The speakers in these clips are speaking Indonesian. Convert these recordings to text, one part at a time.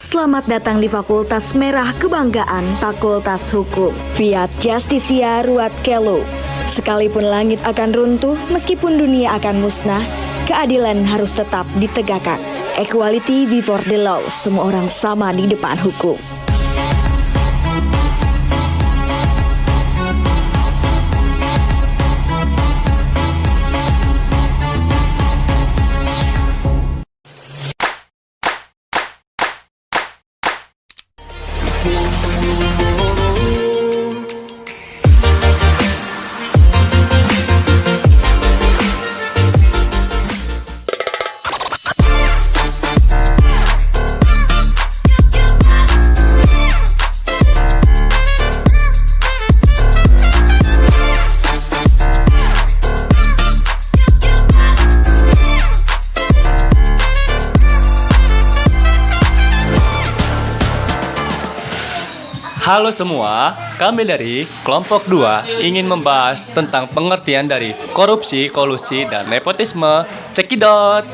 Selamat datang di Fakultas Merah Kebanggaan Fakultas Hukum. Fiat Justitia Ruat Kelo. Sekalipun langit akan runtuh, meskipun dunia akan musnah, keadilan harus tetap ditegakkan. Equality before the law, semua orang sama di depan hukum. Halo semua, kami dari kelompok 2 ingin membahas tentang pengertian dari korupsi, kolusi, dan nepotisme. Cekidot!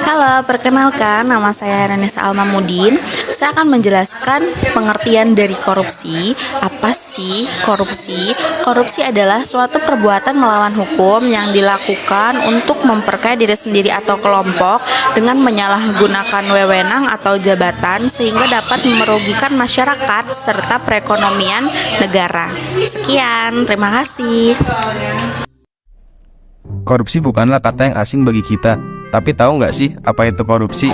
Halo, perkenalkan nama saya Ranesa Almamudin. Saya akan menjelaskan pengertian dari korupsi. Apa sih korupsi? Korupsi adalah suatu perbuatan melawan hukum yang dilakukan untuk memperkaya diri sendiri atau kelompok dengan menyalahgunakan wewenang atau jabatan sehingga dapat merugikan masyarakat serta perekonomian negara. Sekian, terima kasih. Korupsi bukanlah kata yang asing bagi kita, tapi tahu nggak sih apa itu korupsi?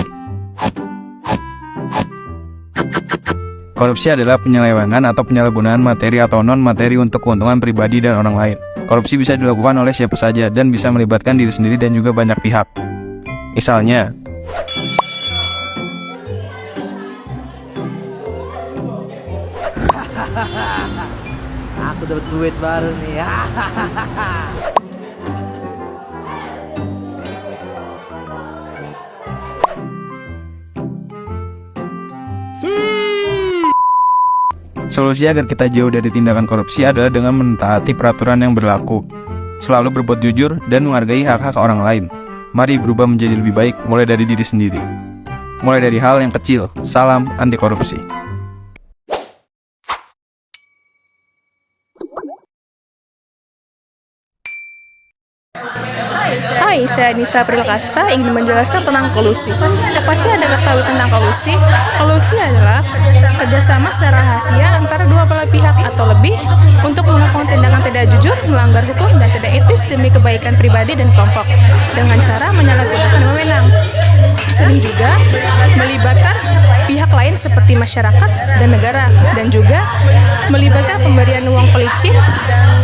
Korupsi adalah penyelewengan atau penyalahgunaan materi atau non-materi untuk keuntungan pribadi dan orang lain. Korupsi bisa dilakukan oleh siapa saja dan bisa melibatkan diri sendiri dan juga banyak pihak. Misalnya, aku dapat duit baru nih. solusi agar kita jauh dari tindakan korupsi adalah dengan mentaati peraturan yang berlaku, selalu berbuat jujur dan menghargai hak-hak orang lain. Mari berubah menjadi lebih baik, mulai dari diri sendiri. Mulai dari hal yang kecil. Salam anti korupsi. Hai, saya Nisa Prilkasta ingin menjelaskan tentang kolusi. Apa sih Anda ketahui tentang kolusi? Kolusi adalah kerjasama secara rahasia antara dua belah pihak atau lebih untuk melakukan tindakan tidak jujur, melanggar hukum, dan tidak etis demi kebaikan pribadi dan kelompok dengan cara menyalahgunakan wewenang. Sering juga melibatkan pihak lain seperti masyarakat dan negara, dan juga melibatkan pemberian uang pelicin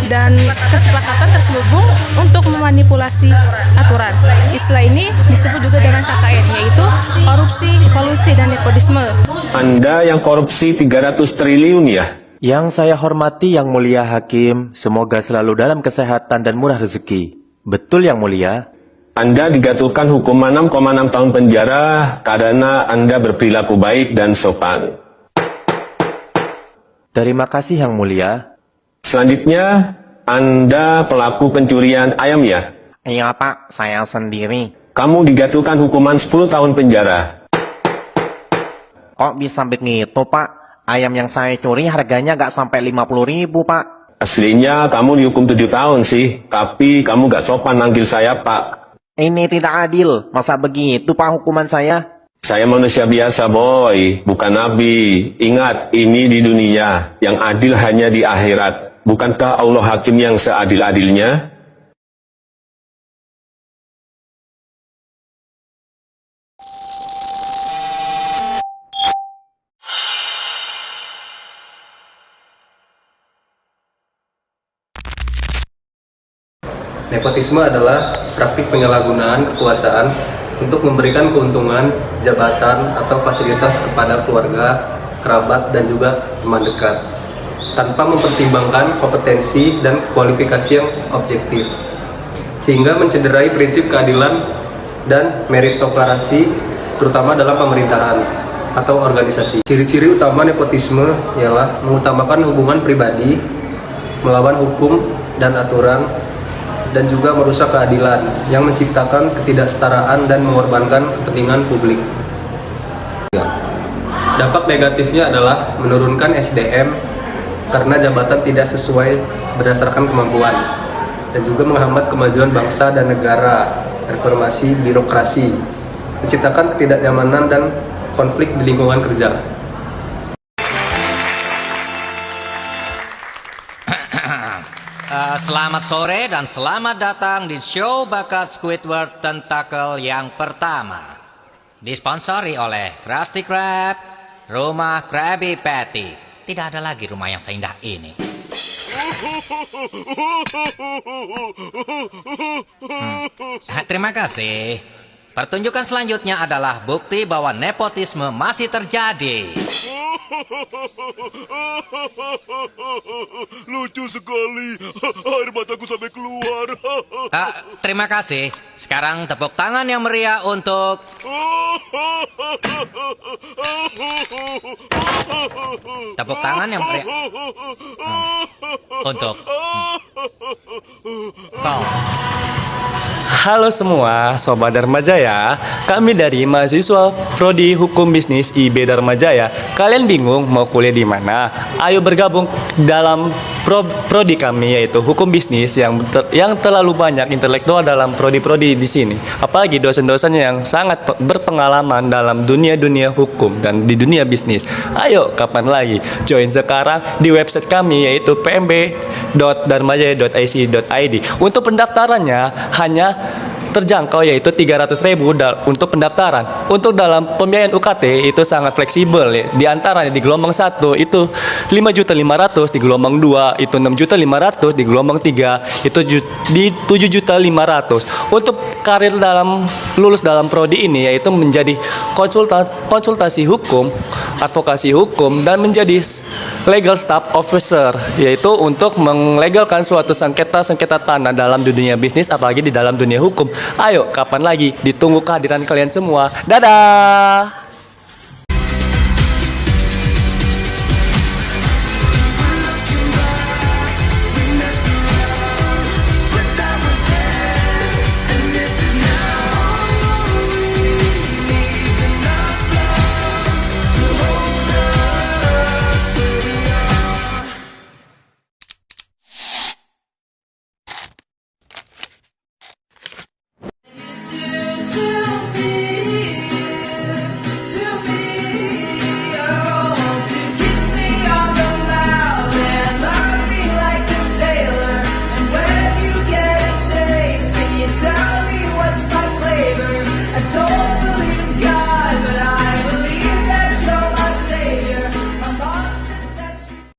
dan kesepakatan terselubung untuk memanipulasi aturan. Istilah ini disebut juga dengan KKN, yaitu korupsi, kolusi, dan nepotisme. Anda yang korupsi 300 triliun ya? Yang saya hormati Yang Mulia Hakim, semoga selalu dalam kesehatan dan murah rezeki. Betul Yang Mulia? Anda dijatuhkan hukuman 6,6 tahun penjara karena Anda berperilaku baik dan sopan. Terima kasih Yang Mulia. Selanjutnya, Anda pelaku pencurian ayam ya? Iya Pak, saya sendiri. Kamu dijatuhkan hukuman 10 tahun penjara. Kok bisa begitu Pak? Ayam yang saya curi harganya nggak sampai 50.000 Pak. Aslinya kamu dihukum 7 tahun sih, tapi kamu gak sopan manggil saya Pak. Ini tidak adil, masa begitu Pak hukuman saya? Saya manusia biasa boy, bukan nabi. Ingat, ini di dunia, yang adil hanya di akhirat. Bukankah Allah hakim yang seadil-adilnya? Nepotisme adalah praktik penyalahgunaan kekuasaan untuk memberikan keuntungan, jabatan, atau fasilitas kepada keluarga, kerabat, dan juga teman dekat, tanpa mempertimbangkan kompetensi dan kualifikasi yang objektif, sehingga mencederai prinsip keadilan dan meritokrasi, terutama dalam pemerintahan atau organisasi. Ciri-ciri utama nepotisme ialah mengutamakan hubungan pribadi, melawan hukum, dan aturan, dan juga merusak keadilan yang menciptakan ketidaksetaraan dan mengorbankan kepentingan publik. Dampak negatifnya adalah menurunkan SDM karena jabatan tidak sesuai berdasarkan kemampuan, dan juga menghambat kemajuan bangsa dan negara, reformasi birokrasi, menciptakan ketidaknyamanan dan konflik di lingkungan kerja. Selamat sore dan selamat datang di show bakat Squidward Tentacle yang pertama. Disponsori oleh Krusty Krab, Rumah Krabby Patty. Tidak ada lagi rumah yang seindah ini. Terima kasih. Pertunjukan selanjutnya adalah bukti bahwa nepotisme masih terjadi. Lucu sekali. Air mataku sampai keluar. Terima kasih. Sekarang tepuk tangan yang meriah untuk... Tepuk tangan yang meriah untuk... Halo semua, Sobat Dharma Jaya. Kami dari mahasiswa Prodi Hukum Bisnis IB Dharma Jaya. Kalian bingung mau kuliah di mana? Ayo bergabung dalam prodi kami, yaitu Hukum Bisnis yang terlalu banyak intelektual dalam prodi-prodi di sini. Apalagi dosen-dosennya yang sangat berpengalaman dalam dunia hukum dan di dunia bisnis. Ayo, kapan lagi? Join sekarang di website kami, yaitu pmb.dharmajaya.ic.id. Untuk pendaftarannya hanya terjangkau, yaitu 300.000 untuk pendaftaran. Untuk dalam pembiayaan UKT itu sangat fleksibel ya. Di antaranya di gelombang 1 itu 5.500.000, di gelombang 2 itu 6.500.000, di gelombang 3 itu di 7.500.000. Untuk karir lulus dalam prodi ini yaitu menjadi konsultasi hukum, advokasi hukum, dan menjadi legal staff officer, yaitu untuk melegalkan suatu sengketa tanah dalam dunia bisnis, apalagi di dalam dunia hukum. Ayo, kapan lagi? Ditunggu kehadiran kalian semua. Dadah!